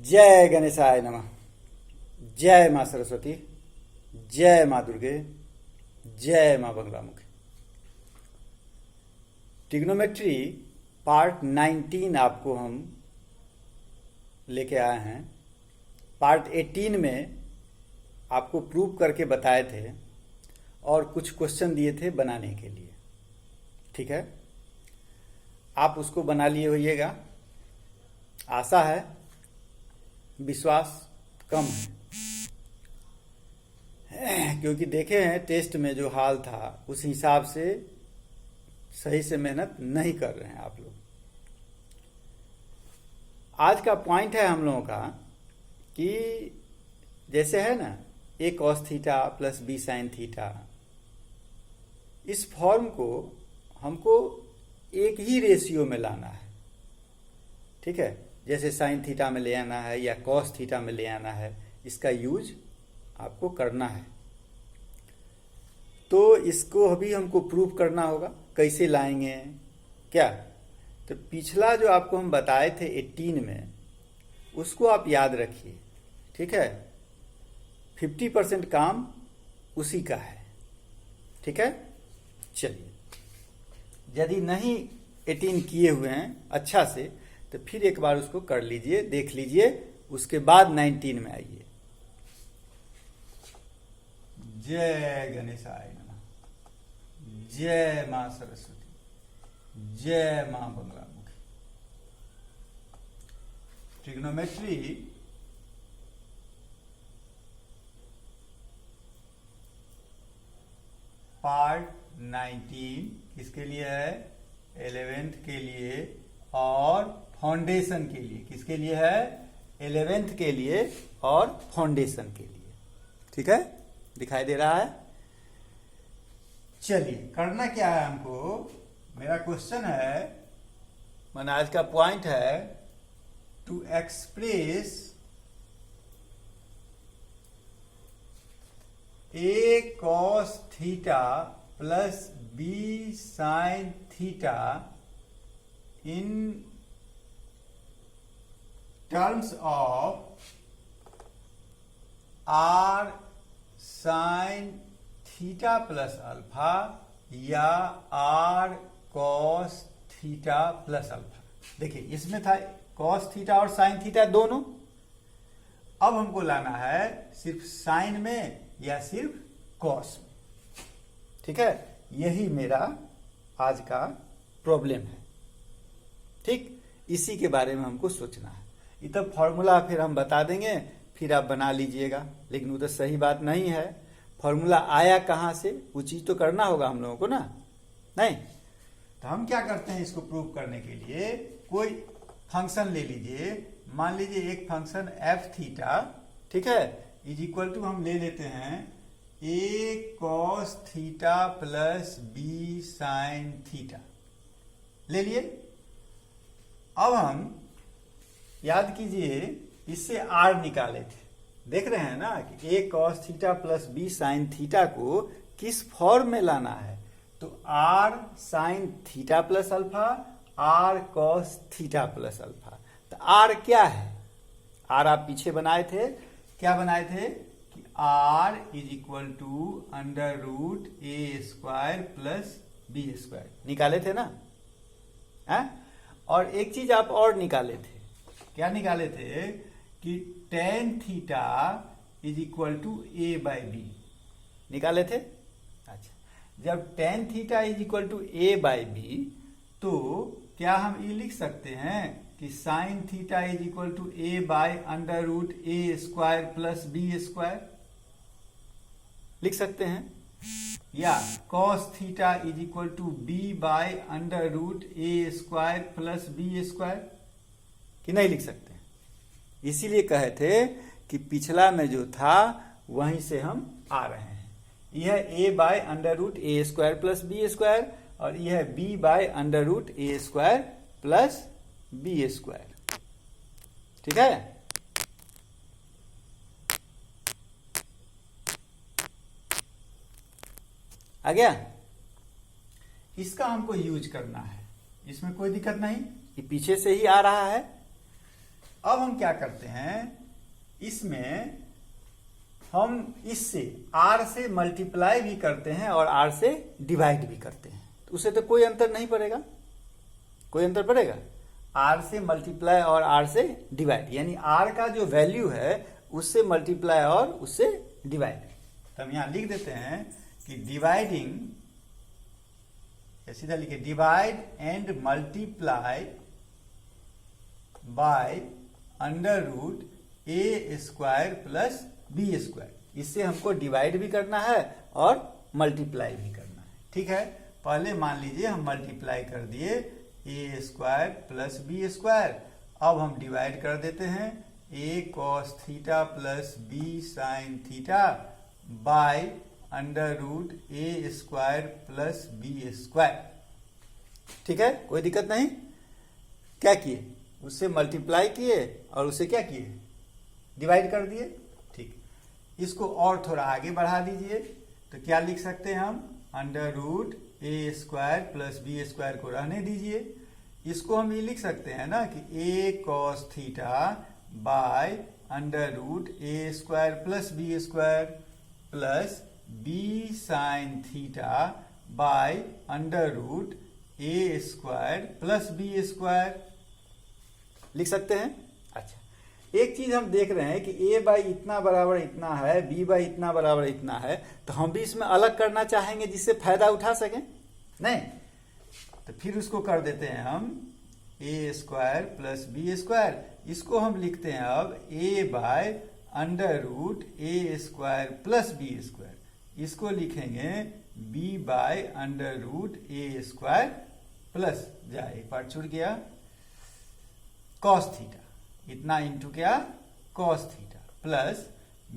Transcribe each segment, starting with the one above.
जय गणेशाय नमः। जय माँ सरस्वती, जय माँ दुर्गे, जय माँ बंगलामुखी। ट्रिग्नोमेट्री पार्ट 19 आपको हम लेके आए हैं। पार्ट 18 में आपको प्रूव करके बताए थे और कुछ क्वेश्चन दिए थे बनाने के लिए। ठीक है, आप उसको बना लिए होइएगा। आशा है, विश्वास कम है क्योंकि देखे हैं टेस्ट में जो हाल था उस हिसाब से सही से मेहनत नहीं कर रहे हैं आप लोग। आज का पॉइंट है हम लोगों का कि जैसे है ना a cos theta plus b sine theta, इस फॉर्म को हमको एक ही रेशियो में लाना है। ठीक है, जैसे साइन थीटा में ले आना है या कॉस थीटा में ले आना है, इसका यूज आपको करना है। तो इसको अभी हमको प्रूव करना होगा। कैसे लाएंगे क्या? तो पिछला जो आपको हम बताए थे 18 में, उसको आप याद रखिए। ठीक है, 50% काम उसी का है। ठीक है, चलिए, यदि नहीं 18 किए हुए हैं अच्छा से तो फिर एक बार उसको कर लीजिए, देख लीजिए, उसके बाद 19 में आइए। जय गणेशाय नमः, जय मां सरस्वती, जय मां बंगलामुखी। ट्रिग्नोमेट्री पार्ट 19 किसके लिए है? 11th के लिए और फाउंडेशन के लिए। किसके लिए है? 11th के लिए और फाउंडेशन के लिए। ठीक है, दिखाई दे रहा है? चलिए, करना क्या है हमको? मेरा क्वेश्चन है, मन आज का पॉइंट है, to express a cos theta plus b sine theta in terms of r sine theta plus alpha या r cos theta plus alpha. देखिए, इसमें था cos थीटा और साइन थीटा दोनों। अब हमको लाना है सिर्फ साइन में या सिर्फ कॉस में। ठीक है, यही मेरा आज का प्रॉब्लम है। ठीक, इसी के बारे में हमको सोचना है। ये तो फॉर्मूला फिर हम बता देंगे, फिर आप बना लीजिएगा, लेकिन वो तो सही बात नहीं है। फॉर्मूला आया कहाँ से, वो चीज तो करना होगा हम लोगों को ना। नहीं तो हम क्या करते हैं, इसको प्रूव करने के लिए कोई फंक्शन ले लीजिए। मान लीजिए एक फंक्शन एफ थीटा, ठीक है, इज इक्वल टू हम ले लेते हैं a cos theta plus b sine theta ले लिए। अब हम याद कीजिए, इससे r निकाले थे। देख रहे हैं ना कि a cos theta plus b sine theta को किस फॉर्म में लाना है। तो r sine theta plus alpha, r cos theta plus alpha. तो r क्या है? r आप पीछे बनाए थे, क्या बनाए थे कि r is equal to under root A square plus B square निकाले थे ना। है? और एक चीज आप और निकाले थे। क्या निकाले थे? कि tan theta is equal to A by B निकाले थे। अच्छा, जब tan theta is equal to A by B, तो क्या हम ये लिख सकते हैं कि sine theta is equal to A by under root A square plus B square लिख सकते हैं, या cos theta is equal to B by under root A square plus B square, कि नहीं लिख सकते हैं? इसीलिए कहे थे कि पिछला में जो था वहीं से हम आ रहे हैं। यह a by under root A square plus B square और यह b by under root A square plus B square. ठीक है, आ गया? इसका हमको यूज करना है, इसमें कोई दिक्कत नहीं, ये पीछे से ही आ रहा है। अब हम क्या करते हैं, इसमें हम इससे r से मल्टीप्लाई भी करते हैं और r से डिवाइड भी करते हैं, तो उससे तो कोई अंतर नहीं पड़ेगा। कोई अंतर पड़ेगा? r से मल्टीप्लाई और r से डिवाइड, यानी r का जो वैल्यू है उससे मल्टीप्लाई और उससे डिवाइड। तो हम यहां लिख देते हैं कि डिवाइडिंग, सीधा लिखे divide and multiply by under root A square plus B square. इससे हमको डिवाइड भी करना है और मल्टीप्लाई भी करना है। ठीक है, पहले मान लीजिए हम मल्टीप्लाई कर दिए a square plus B square. अब हम डिवाइड कर देते हैं a cos theta plus b sine theta by under root A square plus B square. ठीक है, कोई दिक्कत नहीं। क्या किए, उससे मल्टीप्लाई किए और उसे क्या किए, डिवाइड कर दिए। ठीक, इसको और थोड़ा आगे बढ़ा दीजिए, तो क्या लिख सकते हैं हम, अंडर रूट ए स्क्वायर प्लस बी स्क्वायर को रहने दीजिए। इसको हम ये लिख सकते हैं ना कि a cos theta by under root A square plus B square plus b sine theta by under root A square plus B square लिख सकते हैं। अच्छा, एक चीज हम देख रहे हैं कि a बाई इतना बराबर इतना है, b बाई इतना बराबर इतना है, तो हम भी इसमें अलग करना चाहेंगे जिससे फायदा उठा सकें, नहीं? तो फिर उसको कर देते हैं हम A square plus B square. इसको हम लिखते हैं अब a by under root A square plus B square. इसको लिखेंगे b by under root A square plus, जा एक पार्ट छूट गया, कॉस थीटा, इतना इंटू क्या, cos theta plus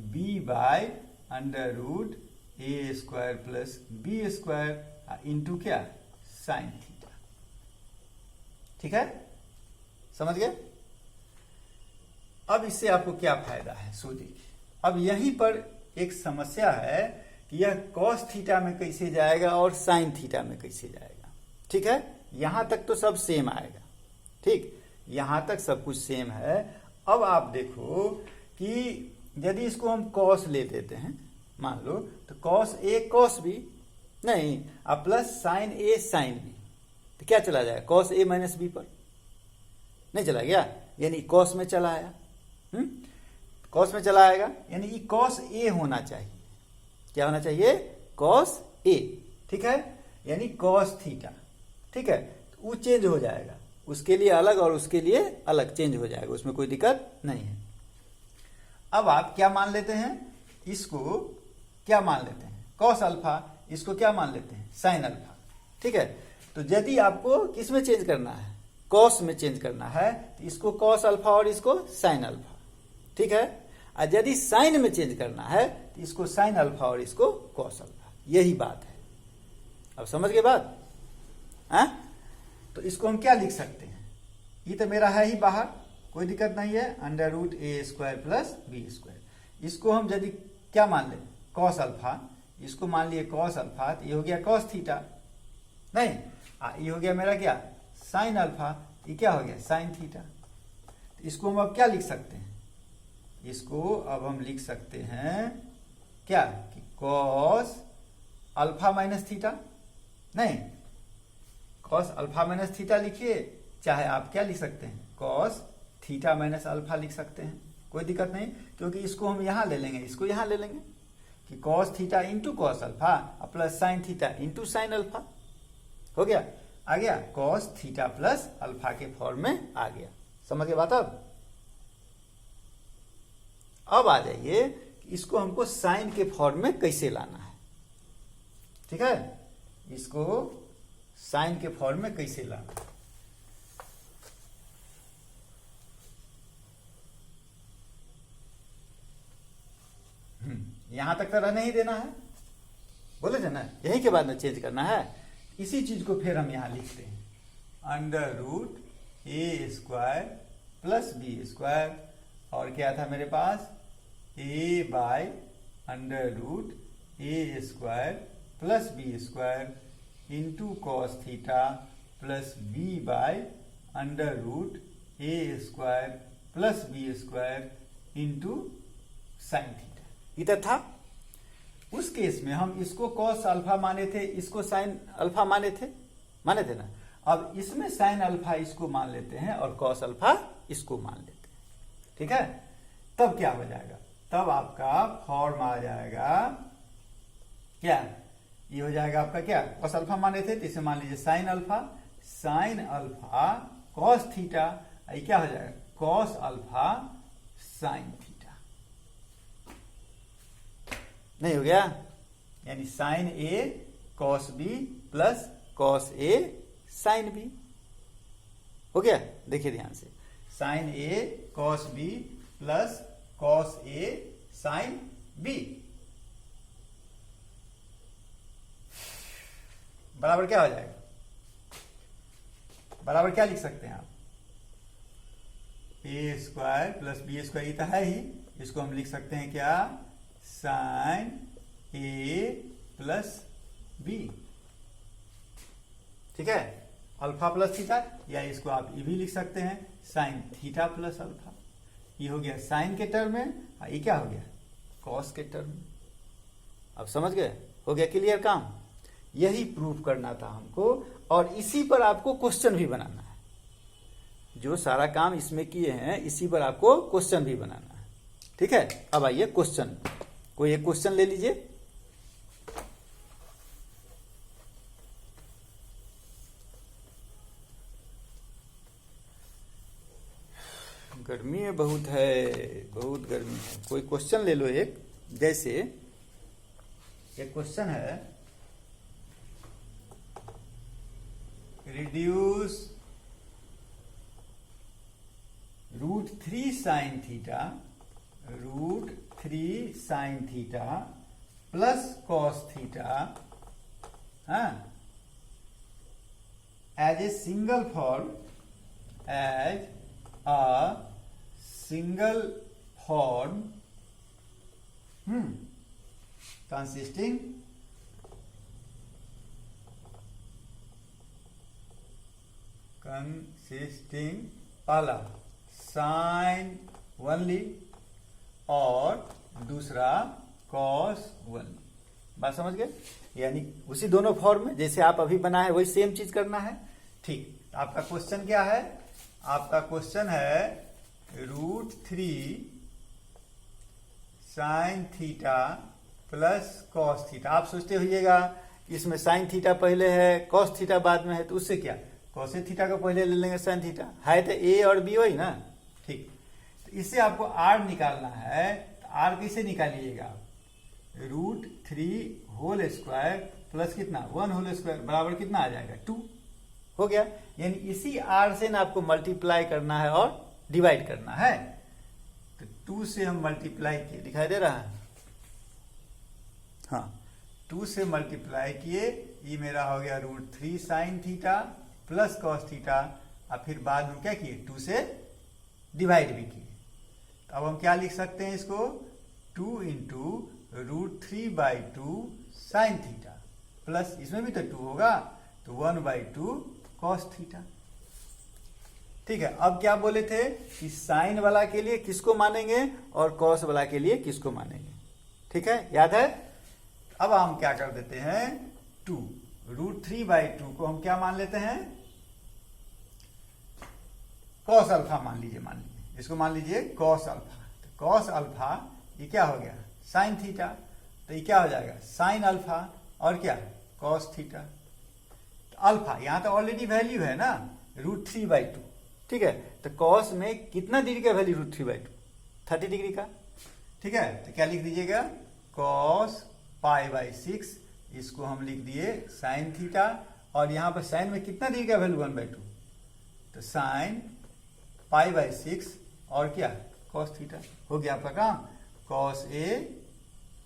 b by under root A square plus B square into क्या, sine theta. ठीक है, समझ गए? अब इससे आपको क्या फायदा है, सो देखिए। अब यहीं पर एक समस्या है कि यह कॉस थीटा में कैसे जाएगा और साइन थीटा में कैसे जाएगा। ठीक है, यहां तक तो सब सेम आएगा। ठीक, यहां तक सब कुछ सेम है। अब आप देखो कि यदि इसको हम कॉस ले देते हैं, मान लो, तो कॉस ए कॉस बी, नहीं, अब plus sine a sine B, तो क्या चला जाएगा, कॉस ए माइनस बी पर नहीं चला गया, यानी कॉस में चला आया। कॉस में चला आएगा, यानी ये कॉस ए होना चाहिए। क्या होना चाहिए, कॉस ए। ठीक है, यानी कॉस थीटा। ठीक है, तो वो चेंज हो जाएगा, उसके लिए अलग और उसके लिए अलग चेंज हो जाएगा, उसमें कोई दिक्कत नहीं है। अब आप क्या मान लेते हैं, इसको क्या मान लेते हैं, कॉस अल्फा, इसको क्या मान लेते हैं, साइन अल्फा। ठीक है, तो यदि आपको किस में चेंज करना है, कॉस में चेंज करना है, तो इसको कॉस अल्फा और इसको साइन अल्फा। ठीक है, और यदि साइन में चेंज करना है तो इसको साइन अल्फा और इसको कॉस अल्फा। यही बात है, अब समझ गए बात? तो इसको हम क्या लिख सकते हैं, ये तो मेरा है ही बाहर, कोई दिक्कत नहीं है, अंडर रूट ए स्क्वायर प्लस बी स्क्वायर। इसको हम यदि क्या मान लें, कॉस अल्फा, इसको मान लिए कॉस अल्फा, तो ये हो गया कॉस थीटा, नहीं, ये हो गया मेरा क्या, साइन अल्फा, ये क्या हो गया, साइन थीटा। तो इसको हम अब क्या लिख सकते हैं, इसको अब हम लिख सकते हैं क्या, कि कॉस अल्फा माइनस थीटा, नहीं, कॉस अल्फा माइनस थीटा लिखिए, चाहे आप क्या लिख सकते हैं, कॉस थीटा माइनस अल्फा लिख सकते हैं, कोई दिक्कत नहीं, क्योंकि इसको हम यहां ले लेंगे, इसको यहां ले लेंगे कि cos theta into cos alpha plus sine theta into sine alpha. हो गया, आ गया, कॉस थीटा प्लस अल्फा के फॉर्म में आ गया। समझ गए बात? अब आ जाइए कि इसको हमको साइन के फॉर्म में कैसे लाना है। ठीक है, इसको साइन के फॉर्म में कैसे लाना है, यहां तक तो रहने ही देना है, बोले थे ना, यही के बाद में चेंज करना है। इसी चीज को फिर हम यहां लिखते हैं, अंडर रूट ए स्क्वायर प्लस बी स्क्वायर, और क्या था मेरे पास, a by under root A square plus B square into cos theta plus b by under root A square plus B square into sine theta. इधर था। उस case में हम इसको कॉस अल्फा माने थे, इसको साइन अल्फा माने थे ना। अब इसमें साइन अल्फा इसको मान लेते हैं और कॉस अल्फा इसको मान लेते हैं। ठीक है, तब क्या हो जाएगा, तब आपका फॉर्म आ जाएगा क्या, ये हो जाएगा आपका क्या, कॉस अल्फा माने थे तो इसे मान लीजिए साइन अल्फा कॉस थीटा, ये क्या हो जाएगा कॉस अल्फा साइन थीटा। नहीं हो गया, यानी sign A cos b plus cos A sine B हो गया। देखिए ध्यान से, sign A cos b plus cos A sine B बराबर क्या हो जाएगा, बराबर क्या लिख सकते हैं आप, ए स्क्वायर प्लस बी स्क्वायर, ये तो है ही, इसको हम लिख सकते हैं क्या, साइन ए प्लस बी। ठीक है, अल्फा प्लस थीटा, या इसको आप ये भी लिख सकते हैं साइन थीटा प्लस अल्फा। ये हो गया साइन के टर्म में, ये क्या हो गया कॉस के टर्म में। अब समझ गए, हो गया क्लियर काम। यही प्रूफ करना था हमको, और इसी पर आपको क्वेश्चन भी बनाना है। जो सारा काम इसमें किए हैं इसी पर आपको क्वेश्चन भी बनाना है। ठीक है, अब आइए क्वेश्चन, कोई एक क्वेश्चन ले लीजिए। गर्मी में बहुत है, बहुत गर्मी है, कोई क्वेश्चन ले लो एक। जैसे एक क्वेश्चन है, reduce √3 sin theta plus cos theta as a single form, consisting पहला साइन ओनली और दूसरा कॉस ओनली। बात समझ गए, यानी उसी दोनों फॉर्म में जैसे आप अभी बनाए वही सेम चीज करना है। ठीक, आपका क्वेश्चन क्या है, आपका क्वेश्चन है √3 sin theta plus cos theta. आप सोचते होइएगा इसमें साइन थीटा पहले है कॉस थीटा बाद में है, तो उससे क्या कॉस थीटा को पहले ले लेंगे, साइन थीटा है तो ए और बी वही ना। ठीक, तो इससे आपको आर निकालना है, तो आर कैसे निकालिएगा आप, √3 होल स्क्वायर प्लस कितना 1 होल स्क्वायर बराबर कितना आ जाएगा 2 हो गया। यानी इसी आर से ना आपको मल्टीप्लाई करना है और डिवाइड करना है। तो 2 से हम मल्टीप्लाई किए, दिखाई दे रहा है, हाँ 2 से मल्टीप्लाई किए, ये मेरा हो गया √3 sin theta plus cos theta, और फिर बाद में क्या किए 2 से डिवाइड भी किए। तो अब हम क्या लिख सकते हैं इसको, 2 इंटू √3/2 sin थीटा प्लस इसमें भी तो 2 होगा तो 1/2 कॉस थीटा। ठीक है, अब क्या बोले थे कि साइन वाला के लिए किसको मानेंगे और कॉस वाला के लिए किसको मानेंगे। ठीक है, याद है। अब हम क्या कर देते हैं, 2 √3/2 को हम क्या मान लेते हैं, कॉस अल्फा मान लीजिए, इसको मान लीजिए कॉस अल्फा। तो कॉस अल्फा ये क्या हो गया साइन थीटा, तो ये क्या हो जाएगा साइन अल्फा और क्या कॉस थीटा। तो अल्फा यहाँ तो ऑलरेडी वैल्यू है ना √3/2। ठीक है, तो कॉस में कितना डिग्री का वैल्यू √3/2 30 डिग्री का। ठीक है, तो क्या लिख दीजिएगा कॉस π/6, इसको हम लिख दिए साइन थीटा, और यहाँ पर साइन में कितना डिग्री का वैल्यू 1/2, तो साइन π/6 और क्या कॉस थीटा। हो गया आपका काम, कॉस ए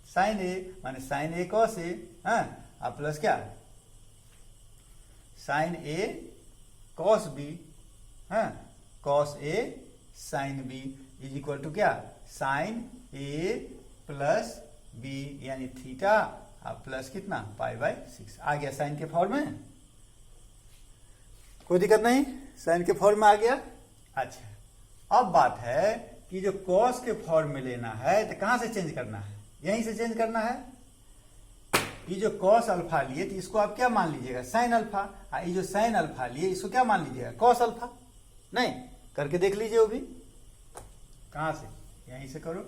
साइन ए माने साइन ए कॉस ए, हाँ प्लस क्या साइन ए कॉस बी, हाँ cos A sine B is equal to क्या साइन ए प्लस बी यानी थीटा प्लस कितना π/6 आ गया साइन के फॉर्म में। कोई दिक्कत नहीं, साइन के फॉर्म में आ गया। अच्छा, अब बात है कि जो कॉस के फॉर्म में लेना है तो कहां से चेंज करना है, यहीं से चेंज करना है। ये जो कॉस अल्फा लिए तो इसको आप क्या मान लीजिएगा, साइन अल्फा। ये जो साइन अल्फा लिए इसको क्या मान लीजिएगा, कॉस अल्फा। नहीं, करके देख लीजिए वो भी। कहां से, यहीं से करो।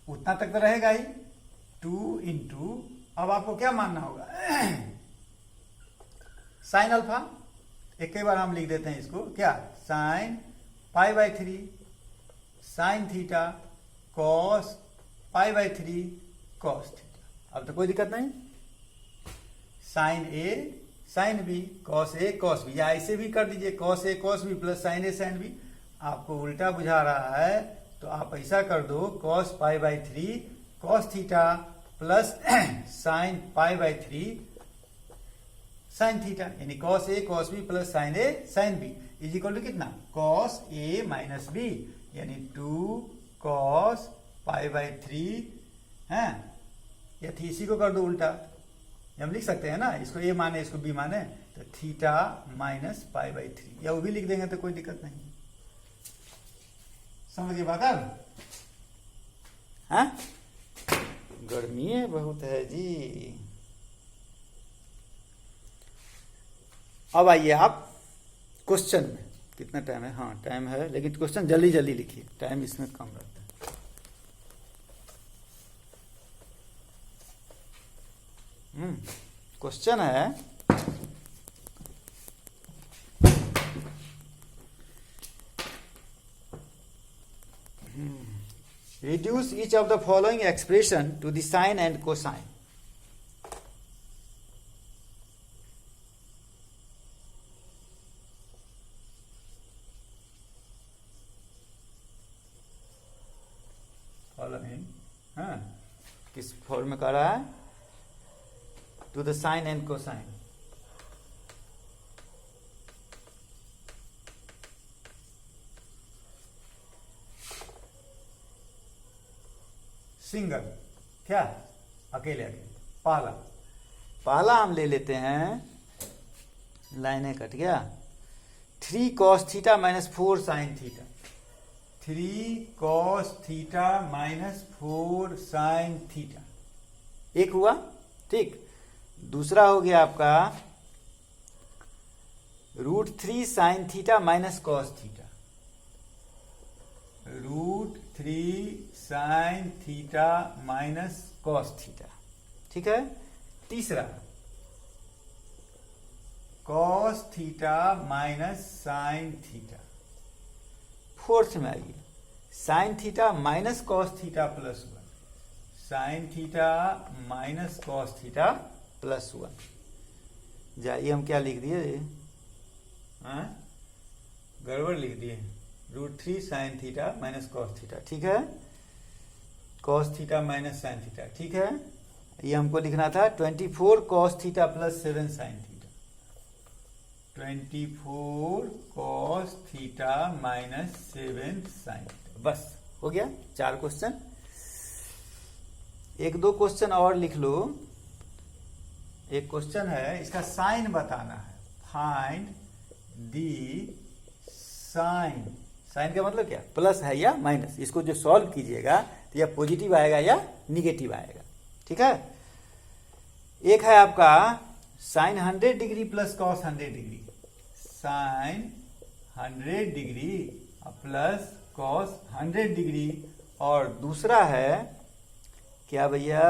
उतना तक तो रहेगा ही, 2 इंटू, अब आपको क्या मानना होगा, साइन अल्फा। एक ही बार हम लिख देते हैं इसको, क्या, sine π/3 sine theta cos π/3 cos theta. अब तो कोई दिक्कत नहीं, sine a sine b cos a cos b, या ऐसे भी कर दीजिए, cos a cos b plus sine a sine b. आपको उल्टा बुझा रहा है तो आप ऐसा कर दो, cos π/3 cos theta plus sine π/3 sine theta, यानी cos a cos b plus sine a sine B is equal to कितना, कॉस ए माइनस बी, यानी 2 कॉस π/3 है, या इसी को कर दो उल्टा, हम लिख सकते हैं ना, इसको ए माने इसको बी माने, तो थीटा माइनस π/3, या वो भी लिख देंगे तो कोई दिक्कत नहीं। समझिए बात अब, हाँ, गर्मी है बहुत है जी। अब आइए आप क्वेश्चन में, कितना टाइम है, हाँ टाइम है, लेकिन क्वेश्चन जल्दी जल्दी लिखिए, टाइम इसमें कम रहता है। क्वेश्चन है, reduce each of the following expression to the sine and cosine. Following, हाँ, किस फॉर्म में कर रहा है, to the sine and cosine. Single, क्या, अकेले अकेले। पहला हम ले लेते हैं, लाइनें कट गया, 3 cos theta minus 4 sine theta, 3 cos theta minus 4 sine theta, एक हुआ, ठीक। दूसरा हो गया आपका √3 sine theta minus cos theta, √3 sine theta minus cos theta, ठीक है। तीसरा cos theta minus sine theta. Fourth में आइए, sine theta minus cos theta plus 1, sine theta minus cos theta plus 1। जाइए हम क्या लिख दिए, गड़बड़ लिख दिए, √3 sine theta minus cos theta, ठीक है, cos theta minus sign theta, ठीक है। ये हमको लिखना था 24 cos theta plus 7 sine theta, 24 cos theta minus 7 sine theta, बस हो गया 4 क्वेश्चन। 1-2 क्वेश्चन और लिख लो। एक क्वेश्चन है, इसका साइन बताना है, फाइंड दी साइन। साइन का मतलब क्या, प्लस है या माइनस, इसको जो सॉल्व कीजिएगा तो या पॉजिटिव आएगा या निगेटिव आएगा, ठीक है। एक है आपका sine 100 degree plus cos 100 degree, sine 100 degree plus cos 100 degree, और दूसरा है क्या भैया,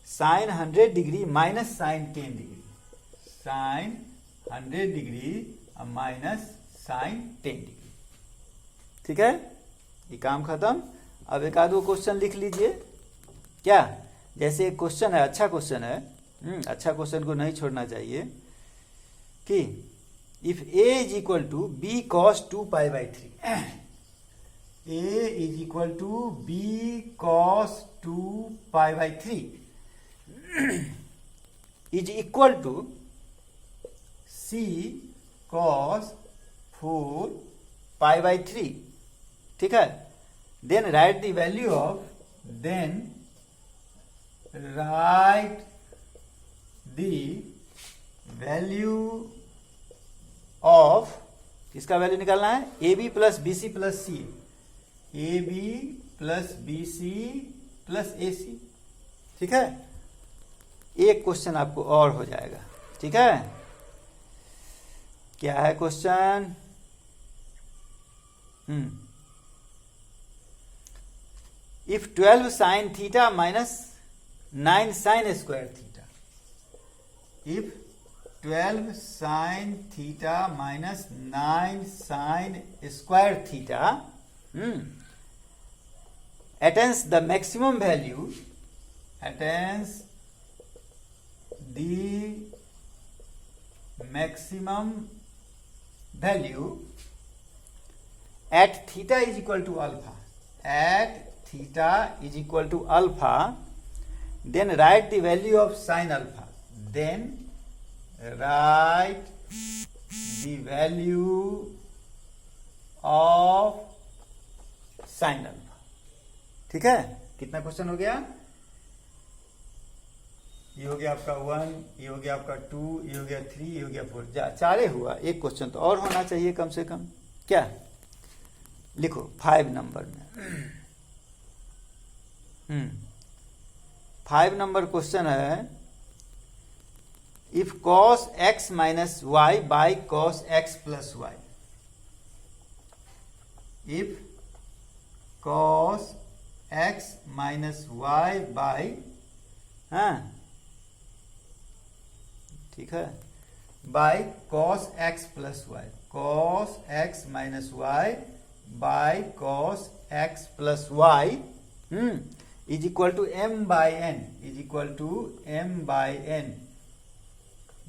sine 100 degree minus sine 10 degree, sine 100 degree minus sine 10 degree, ठीक है। ये काम खत्म। अब एक आध क्वेश्चन लिख लीजिए, क्या, जैसे एक क्वेश्चन है, अच्छा क्वेश्चन है, अच्छा क्वेश्चन को नहीं छोड़ना चाहिए, कि if a is equal to b cos 2π/3, a is equal to b cos 2π/3 is equal to c cos 4π/3, ठीक है। Then write the value of, then write the value of, किसका वैल्यू निकालना है, a b plus b c plus c, a b plus b c plus a c. ठीक है, एक question आपको और हो जाएगा। ठीक है, क्या है question? If 12 sine theta minus 9 sine square theta, if 12 sine theta minus 9 sine square theta attains the maximum value, attains the maximum value at theta is equal to alpha, at theta is equal to alpha, then write the value of sin alpha, then write the value of sin alpha। ठीक है, कितना question हो गया? ये हो गया आपका 1, ये हो गया आपका 2, ये हो गया 3, ये हो गया 4, चारे हुआ। एक क्वेश्चन तो और होना चाहिए कम से कम। क्या लिखो 5 नंबर में। 5 नंबर क्वेश्चन है, if cos x minus Y by cos x plus Y, if cos x minus Y by, हाँ ठीक है, by cos x plus Y, cos x minus Y by cos x plus Y is equal to m by n, is equal to m by n,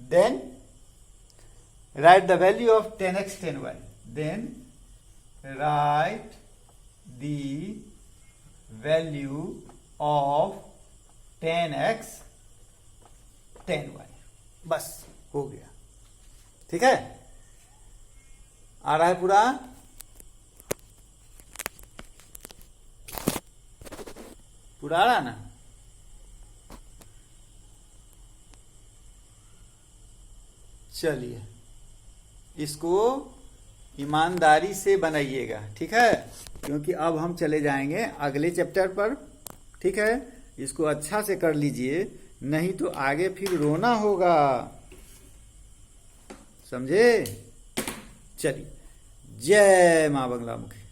then write the value of 10x 10y, then write the value of 10x 10y। बस हो गया। ठीक है, आ रहा है पूरा? पूरा आ रहा ना? चलिए, इसको ईमानदारी से बनाइएगा। ठीक है, क्योंकि अब हम चले जाएंगे अगले चैप्टर पर। ठीक है, इसको अच्छा से कर लीजिए, नहीं तो आगे फिर रोना होगा, समझे? चलिए, जय मां बंगला मुखी।